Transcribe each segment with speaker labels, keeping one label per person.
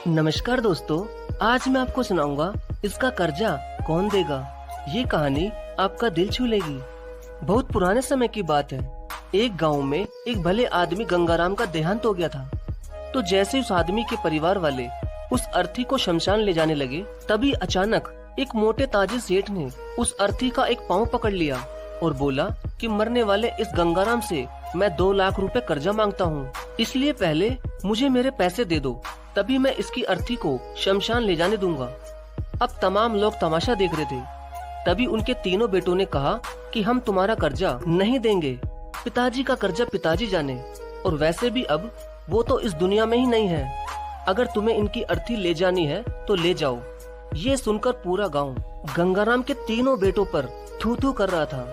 Speaker 1: नमस्कार दोस्तों, आज मैं आपको सुनाऊंगा इसका कर्जा कौन देगा। ये कहानी आपका दिल छू लेगी। बहुत पुराने समय की बात है। एक गांव में एक भले आदमी गंगाराम का देहांत हो गया था। तो जैसे उस आदमी के परिवार वाले उस अर्थी को शमशान ले जाने लगे, तभी अचानक एक मोटे ताजिर सेठ ने उस अर्थी का एक पाँव पकड़ लिया और बोला कि मरने वाले इस गंगाराम से मैं 2 लाख रुपए कर्जा मांगता हूँ, इसलिए पहले मुझे मेरे पैसे दे दो, तभी मैं इसकी अर्थी को शमशान ले जाने दूंगा। अब तमाम लोग तमाशा देख रहे थे। तभी उनके तीनों बेटों ने कहा कि हम तुम्हारा कर्जा नहीं देंगे। पिताजी का कर्जा पिताजी जाने, और वैसे भी अब वो तो इस दुनिया में ही नहीं है। अगर तुम्हें इनकी अर्थी ले जानी है तो ले जाओ। ये सुनकर पूरा गांव गंगाराम के तीनों बेटों पर थू थू कर रहा था।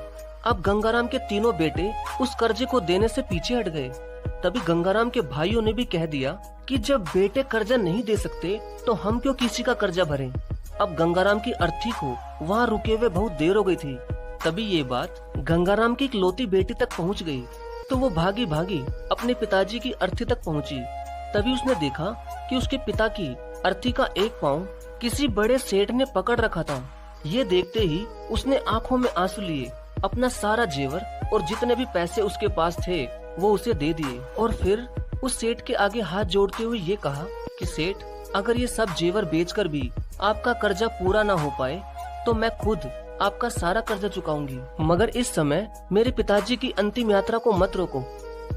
Speaker 1: अब गंगाराम के तीनों बेटे उस कर्जे को देने से पीछे हट गए। तभी गंगाराम के भाइयों ने भी कह दिया कि जब बेटे कर्जा नहीं दे सकते तो हम क्यों किसी का कर्जा भरें। अब गंगाराम की अर्थी को वहाँ रुके हुए बहुत देर हो गई थी। तभी ये बात गंगाराम की इकलौती बेटी तक पहुँच गई। तो वो भागी भागी अपने पिताजी की अर्थी तक पहुँची। तभी उसने देखा कि उसके पिता की अर्थी का एक पाँव किसी बड़े सेठ ने पकड़ रखा था। ये देखते ही उसने आंखों में आंसू लिए, अपना सारा जेवर और जितने भी पैसे उसके पास थे वो उसे दे दिए, और फिर उस सेठ के आगे हाथ जोड़ते हुए ये कहा कि सेठ, अगर ये सब जेवर बेचकर भी आपका कर्जा पूरा ना हो पाए तो मैं खुद आपका सारा कर्जा चुकाऊंगी, मगर इस समय मेरे पिताजी की अंतिम यात्रा को मत रोको।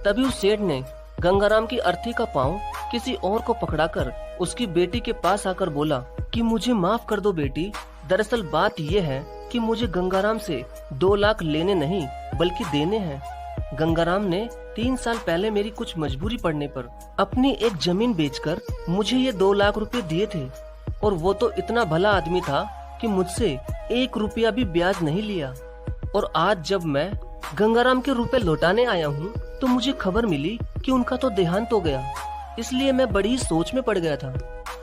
Speaker 1: तभी उस सेठ ने गंगाराम की अर्थी का पाँव किसी और को पकड़ाकर उसकी बेटी के पास आकर बोला कि मुझे माफ कर दो बेटी, दरअसल बात ये है कि मुझे गंगाराम से 2 लाख लेने नहीं बल्कि देने हैं। गंगाराम ने 3 साल पहले मेरी कुछ मजबूरी पड़ने पर अपनी एक जमीन बेचकर मुझे ये 2 लाख रुपए दिए थे, और वो तो इतना भला आदमी था कि मुझसे 1 रुपया भी ब्याज नहीं लिया। और आज जब मैं गंगाराम के रुपए लौटाने आया हूँ तो मुझे खबर मिली कि उनका तो देहांत हो गया। इसलिए मैं बड़ी ही सोच में पड़ गया था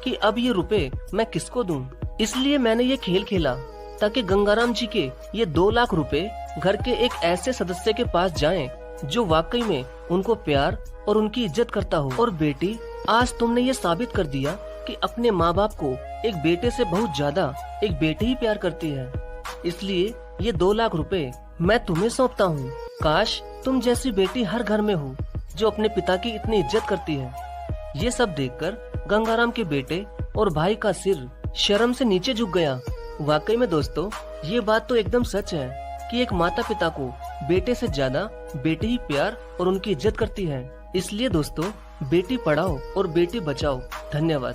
Speaker 1: कि अब ये रुपए मैं किसको दूं। इसलिए मैंने ये खेल खेला ताकि गंगाराम जी के ये 2 लाख रुपए घर के एक ऐसे सदस्य के पास जाएं जो वाकई में उनको प्यार और उनकी इज्जत करता हो। और बेटी, आज तुमने ये साबित कर दिया कि अपने माँ बाप को एक बेटे से बहुत ज्यादा एक बेटी ही प्यार करती है। इसलिए ये 2 लाख रुपए मैं तुम्हें सौंपता हूँ। काश तुम जैसी बेटी हर घर में हो जो अपने पिता की इतनी इज्जत करती है। ये सब देखकर गंगाराम के बेटे और भाई का सिर शर्म से नीचे झुक गया। वाकई में दोस्तों, ये बात तो एकदम सच है कि एक माता पिता को बेटे से ज्यादा बेटी ही प्यार और उनकी इज्जत करती है। इसलिए दोस्तों, बेटी पढ़ाओ और बेटी बचाओ। धन्यवाद।